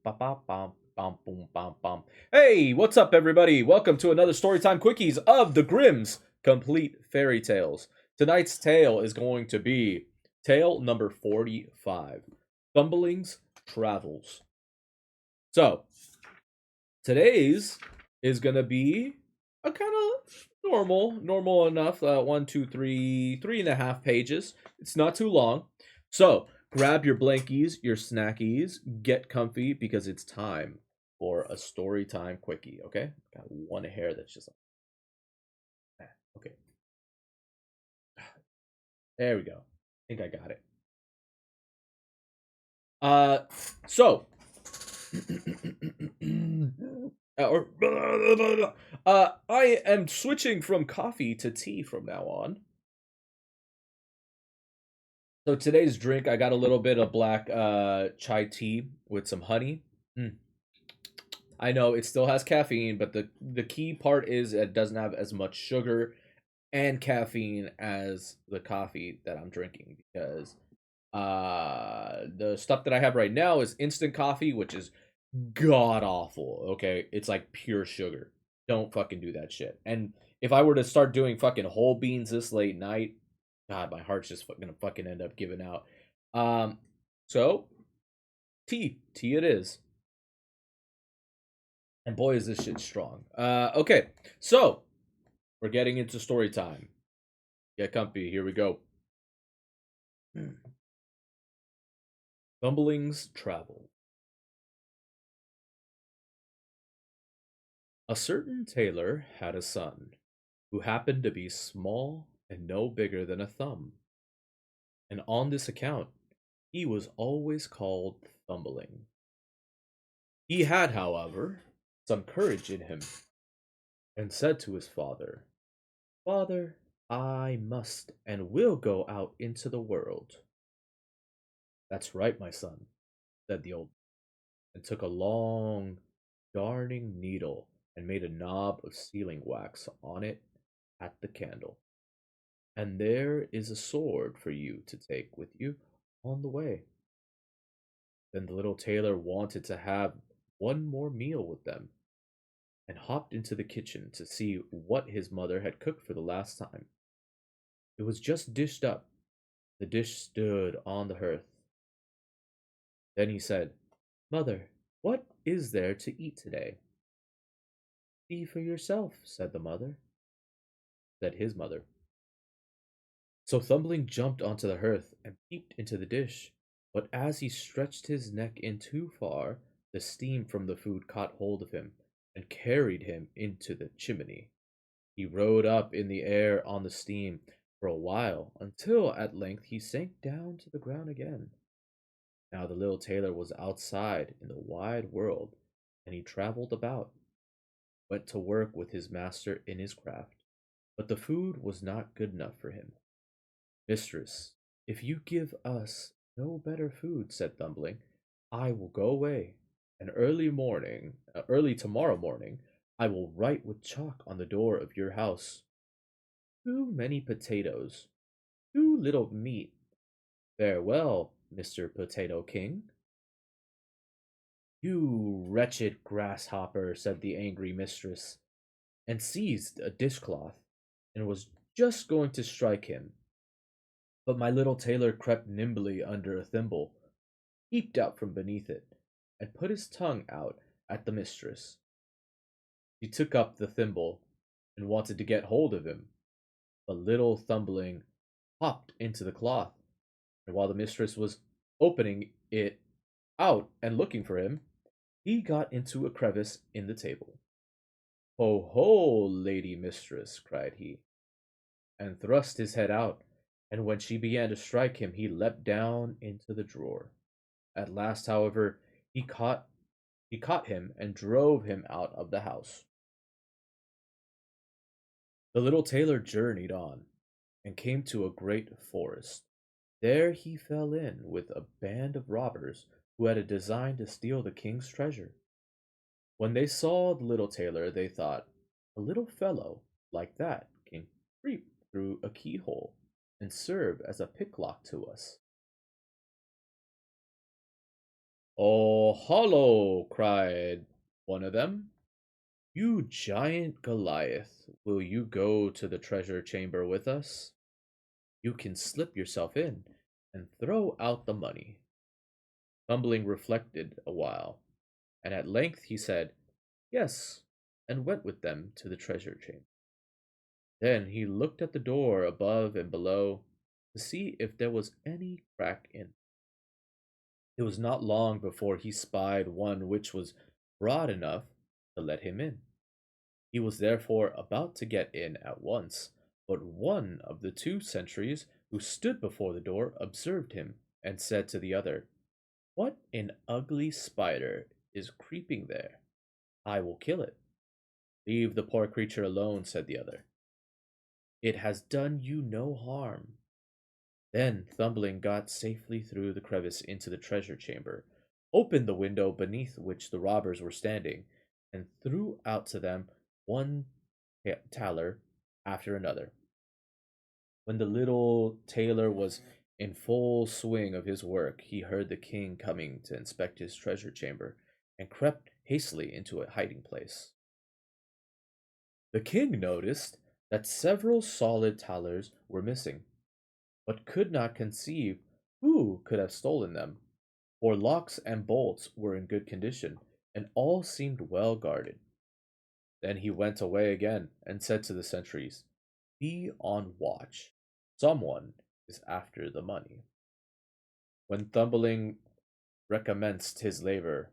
Ba ba bum bum boom bum bum. Hey, what's up, everybody? Welcome to another Storytime Quickies of the Grimm's Complete Fairy Tales. Tonight's tale is going to be tale number 45, Thumbling's Travels. So, today's is going to be a kind of normal enough. One, two, three, 3.5 pages. It's not too long. So, grab your blankies, your snackies, get comfy because it's time for a story time quickie. Okay, got one hair that's just like, okay. There we go. I think I got it. So I am switching from coffee to tea from now on. So today's drink, I got a little bit of black chai tea with some honey. Mm. I know it still has caffeine, but the key part is it doesn't have as much sugar and caffeine as the coffee that I'm drinking because the stuff that I have right now is instant coffee, which is god awful. Okay, it's like pure sugar. Don't fucking do that shit. And if I were to start doing fucking whole beans this late night, god, my heart's just gonna fucking end up giving out. Um, so tea it is. And boy, is this shit strong. Okay, so we're getting into story time. Get comfy. Here we go. Thumbling's Travel. A certain tailor had a son who happened to be small and no bigger than a thumb, and on this account he was always called Thumbling. He had, however, some courage in him, and said to his father, "Father, I must and will go out into the world." "That's right, my son," said the old man, and took a long darning needle and made a knob of sealing wax on it at the candle. "And there is a sword for you to take with you on the way." Then the little tailor wanted to have one more meal with them, and hopped into the kitchen to see what his mother had cooked for the last time. It was just dished up. The dish stood on the hearth. Then he said, "Mother, what is there to eat today?" "See for yourself," said his mother. So Thumbling jumped onto the hearth and peeped into the dish, but as he stretched his neck in too far, the steam from the food caught hold of him and carried him into the chimney. He rode up in the air on the steam for a while, until at length he sank down to the ground again. Now the little tailor was outside in the wide world, and he travelled about, went to work with his master in his craft, but the food was not good enough for him. "Mistress, if you give us no better food," said Thumbling, "I will go away, and early tomorrow morning, I will write with chalk on the door of your house, 'Too many potatoes, too little meat. Farewell, Mr. Potato King.'" "You wretched grasshopper," said the angry mistress, and seized a dishcloth, and was just going to strike him. But my little tailor crept nimbly under a thimble, peeped out from beneath it, and put his tongue out at the mistress. She took up the thimble, and wanted to get hold of him, but little Thumbling hopped into the cloth, and while the mistress was opening it out and looking for him, he got into a crevice in the table. "Ho, ho, lady mistress!" cried he, and thrust his head out, and when she began to strike him, he leapt down into the drawer. At last, however, he caught him and drove him out of the house. The little tailor journeyed on, and came to a great forest. There he fell in with a band of robbers who had a design to steal the king's treasure. When they saw the little tailor, they thought, "A little fellow like that can creep through a keyhole and serve as a picklock to us." Oh, hollow! Cried one of them. You giant Goliath, will you go to the treasure chamber with us? You can slip yourself in and throw out the money. Thumbling reflected a while, and at length he said, Yes, and went with them to the treasure chamber. Then he looked at the door above and below to see if there was any crack in it. It was not long before he spied one which was broad enough to let him in. He was therefore about to get in at once, but one of the two sentries who stood before the door observed him, and said to the other, What an ugly spider is creeping there! I will kill it. Leave the poor creature alone, said the other. It has done you no harm. Then Thumbling got safely through the crevice into the treasure chamber, opened the window beneath which the robbers were standing, and threw out to them one taler after another. When the little tailor was in full swing of his work, he heard the king coming to inspect his treasure chamber, and crept hastily into a hiding place. The king noticed that several solid talers were missing, but could not conceive who could have stolen them, for locks and bolts were in good condition, and all seemed well guarded. Then he went away again, and said to the sentries, Be on watch. Someone is after the money. When Thumbling recommenced his labor,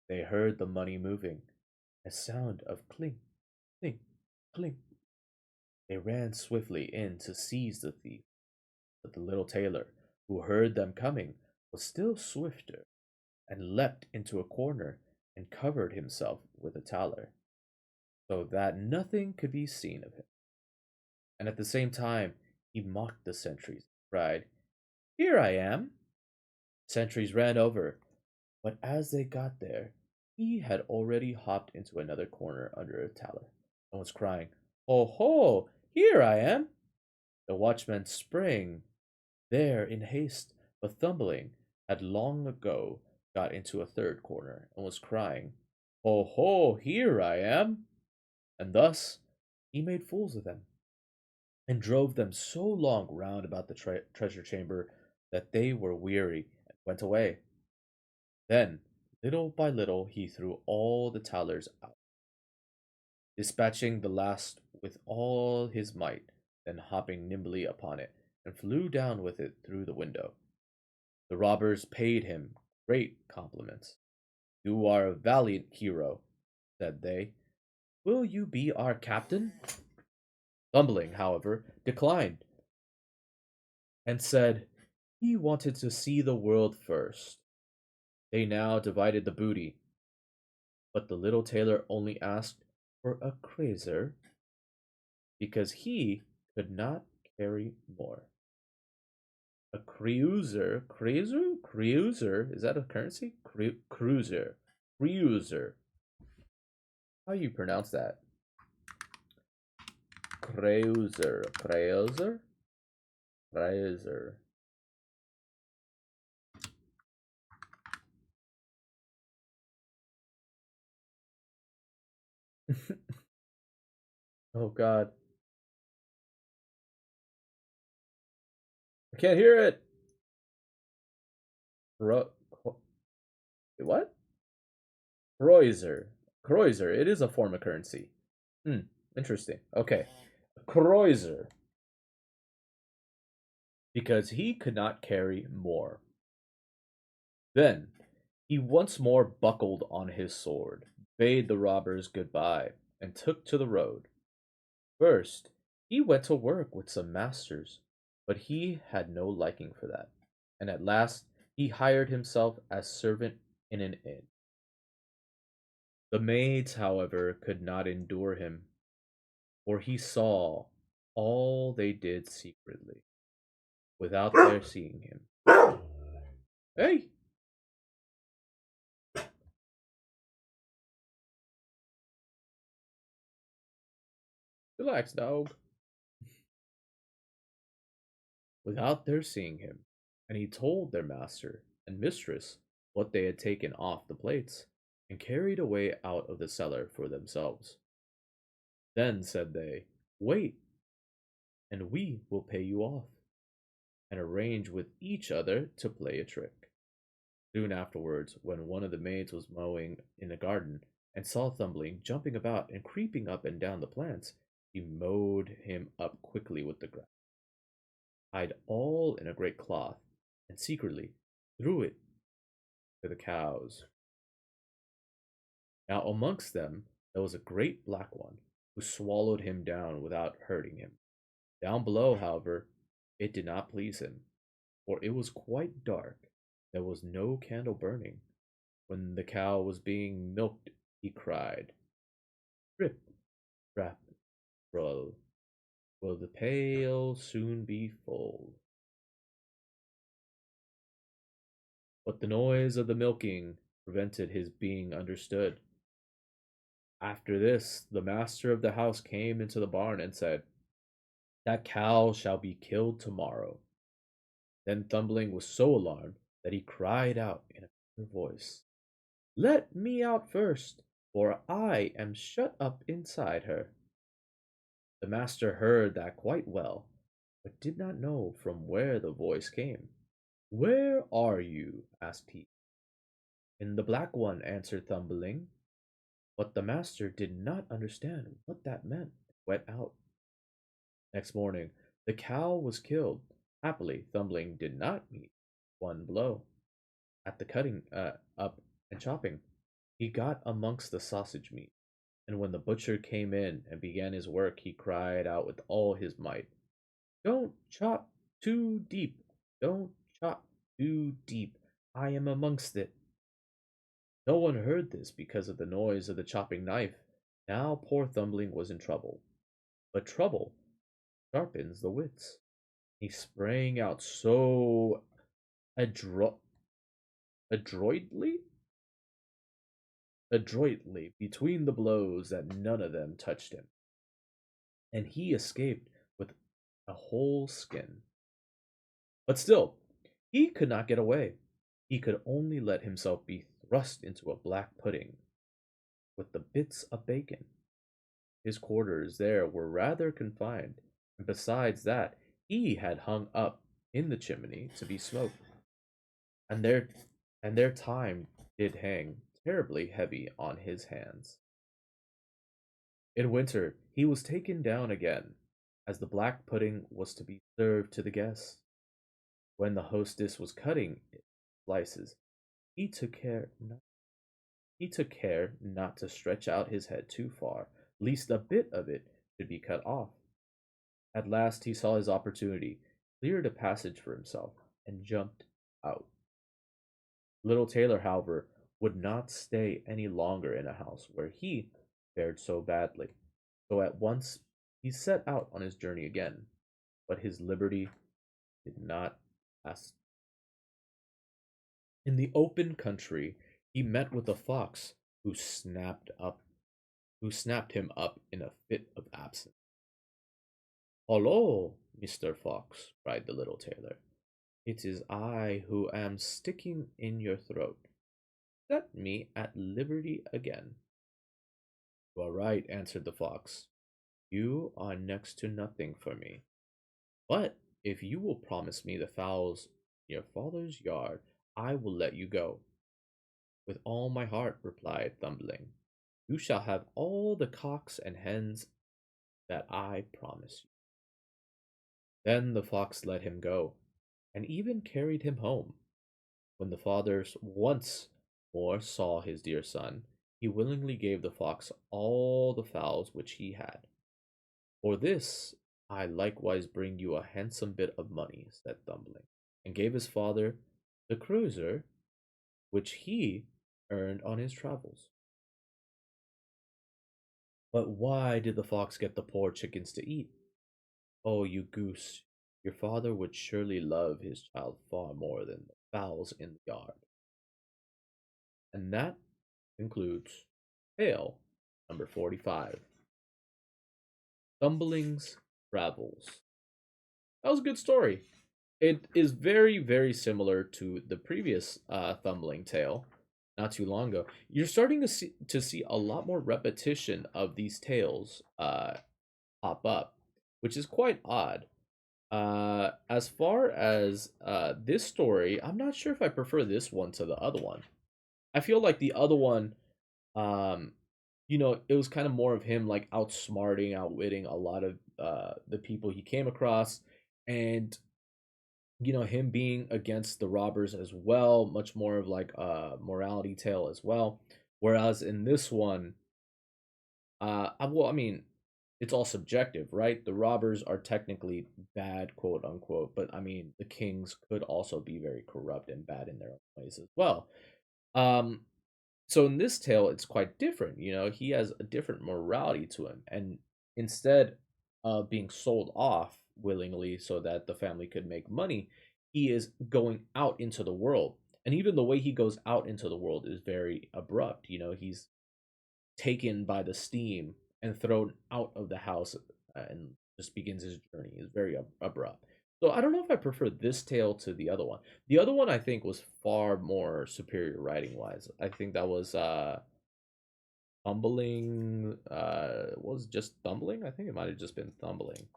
they heard the money moving, a sound of clink, clink, clink. They ran swiftly in to seize the thief, but the little tailor, who heard them coming, was still swifter, and leapt into a corner and covered himself with a taler, so that nothing could be seen of him. And at the same time he mocked the sentries, and cried, Here I am! Sentries ran over, but as they got there, he had already hopped into another corner under a taler, and was crying, Ho, ho! Here I am! The watchman sprang there in haste, but Thumbling had long ago got into a third corner, and was crying, Ho, ho! Here I am! And thus he made fools of them, and drove them so long round about the treasure chamber that they were weary, and went away. Then, little by little, he threw all the talers out, dispatching the last with all his might, then hopping nimbly upon it, and flew down with it through the window. The robbers paid him great compliments. You are a valiant hero, said they. Will you be our captain? Thumbling, however, declined, and said he wanted to see the world first. They now divided the booty, but the little tailor only asked for a craiser, because he could not carry more. A creuser, is that a currency? Cruiser, creuser. How do you pronounce that? Creuser. Oh God, I can't hear it. Cro- what? Kreuzer. Kreuzer. It is a form of currency. Hmm. Interesting. Okay. Kreuzer. Because he could not carry more. Then he once more buckled on his sword, bade the robbers good-bye, and took to the road. First, he went to work with some masters, but he had no liking for that, and at last he hired himself as servant in an inn. The maids, however, could not endure him, for he saw all they did secretly, without their seeing him. Hey, relax, dog. Without their seeing him, and he told their master and mistress what they had taken off the plates and carried away out of the cellar for themselves. Then said they, "Wait, and we will pay you off," and arranged with each other to play a trick. Soon afterwards, when one of the maids was mowing in the garden and saw Thumbling jumping about and creeping up and down the plants, he mowed him up quickly with the grass, tied all in a great cloth, and secretly threw it to the cows. Now amongst them there was a great black one, who swallowed him down without hurting him. Down below, however, it did not please him, for it was quite dark. There was no candle burning. When the cow was being milked, he cried, "Rip, rap, roll, will the pail soon be full?" But the noise of the milking prevented his being understood. After this, the master of the house came into the barn and said, "That cow shall be killed tomorrow." Then Thumbling was so alarmed that he cried out in a clear voice, "Let me out first, for I am shut up inside her." The master heard that quite well, but did not know from where the voice came. "Where are you?" asked he. "In the black one," answered Thumbling. But the master did not understand what that meant, and went out. Next morning the cow was killed. Happily, Thumbling did not meet one blow. At the cutting up and chopping, he got amongst the sausage meat, and when the butcher came in and began his work, he cried out with all his might, "Don't chop too deep! Don't chop too deep! I am amongst it!" No one heard this because of the noise of the chopping knife. Now poor Thumbling was in trouble, but trouble sharpens the wits. He sprang out so adro- adroitly adroitly between the blows that none of them touched him, and he escaped with a whole skin. But still, he could not get away. He could only let himself be thrust into a black pudding with the bits of bacon. His quarters there were rather confined, and besides that, he had hung up in the chimney to be smoked, and their time did hang terribly heavy on his hands. In winter he was taken down again, as the black pudding was to be served to the guests. When the hostess was cutting it slices, he took care not, he took care not to stretch out his head too far, lest a bit of it should be cut off. At last he saw his opportunity, cleared a passage for himself, and jumped out. Little Tailor, however, would not stay any longer in a house where he fared so badly, so at once he set out on his journey again, but his liberty did not last. In the open country he met with a fox who snapped him up in a fit of absence. "Hullo, Mr. Fox!" cried the little tailor. "It is I who am sticking in your throat. Set me at liberty again." "You are right," answered the fox. "You are next to nothing for me. But if you will promise me the fowls in your father's yard, I will let you go." "With all my heart," replied Thumbling. "You shall have all the cocks and hens that I promise you." Then the fox let him go, and even carried him home. When the father once more saw his dear son, he willingly gave the fox all the fowls which he had. "For this I likewise bring you a handsome bit of money," said Thumbling, and gave his father the crosier which he earned on his travels. But why did the fox get the poor chickens to eat? "Oh, you goose, your father would surely love his child far more than the fowls in the yard." And that concludes tale number 45, Thumbling's Travels. That was a good story. It is very, very similar to the previous Thumbling tale, not too long ago. You're starting to see a lot more repetition of these tales pop up, which is quite odd. As far as this story, I'm not sure if I prefer this one to the other one. I feel like the other one, um, it was kind of more of him like outsmarting, outwitting a lot of the people he came across, and him being against the robbers as well, much more of like a morality tale as well. Whereas in this one, well, I mean, it's all subjective, right? The robbers are technically bad, quote unquote, but I mean, the kings could also be very corrupt and bad in their own ways as well. Um, so in this tale, it's quite different. He has a different morality to him, and instead of being sold off willingly so that the family could make money, he is going out into the world. And even the way he goes out into the world is very abrupt. He's taken by the steam and thrown out of the house and just begins his journey. Is very abrupt. So I don't know if I prefer this tale to the other one. The other one I think was far more superior writing wise. I think that was Thumbling. Was just Thumbling? I think it might have just been Thumbling.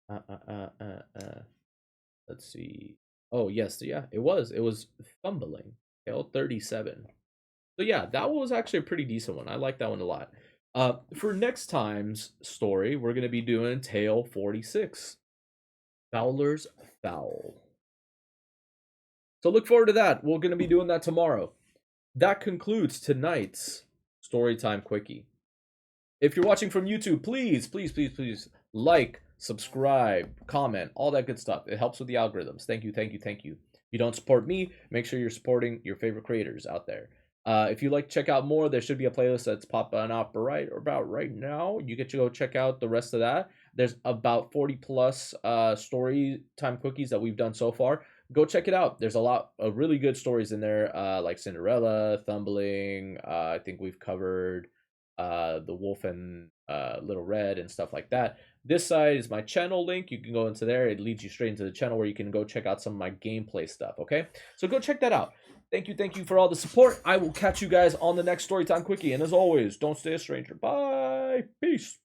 Uh, uh, uh, uh, uh. Let's see. Oh yes, yeah, it was. It was Thumbling. Tale 37. So yeah, that was actually a pretty decent one. I like that one a lot. For next time's story, we're gonna be doing Tale 46, Fowler's Fowl. So look forward to that. We're gonna be doing that tomorrow. That concludes tonight's Storytime Quickie. If you're watching from YouTube, please, please, please, please like, subscribe, comment, all that good stuff. It helps with the algorithms. Thank you, thank you, thank you. If you don't support me, make sure you're supporting your favorite creators out there. If you'd like to check out more, there should be a playlist that's popping up about right now. You get to go check out the rest of that. There's about 40 plus story time cookies that we've done so far. Go check it out. There's a lot of really good stories in there, like Cinderella, Thumbling. I think we've covered the Wolf and Little Red and stuff like that. This side is my channel link. You can go into there. It leads you straight into the channel where you can go check out some of my gameplay stuff. Okay, so go check that out. Thank you for all the support. I will catch you guys on the next Storytime Quickie. And as always, don't stay a stranger. Bye. Peace.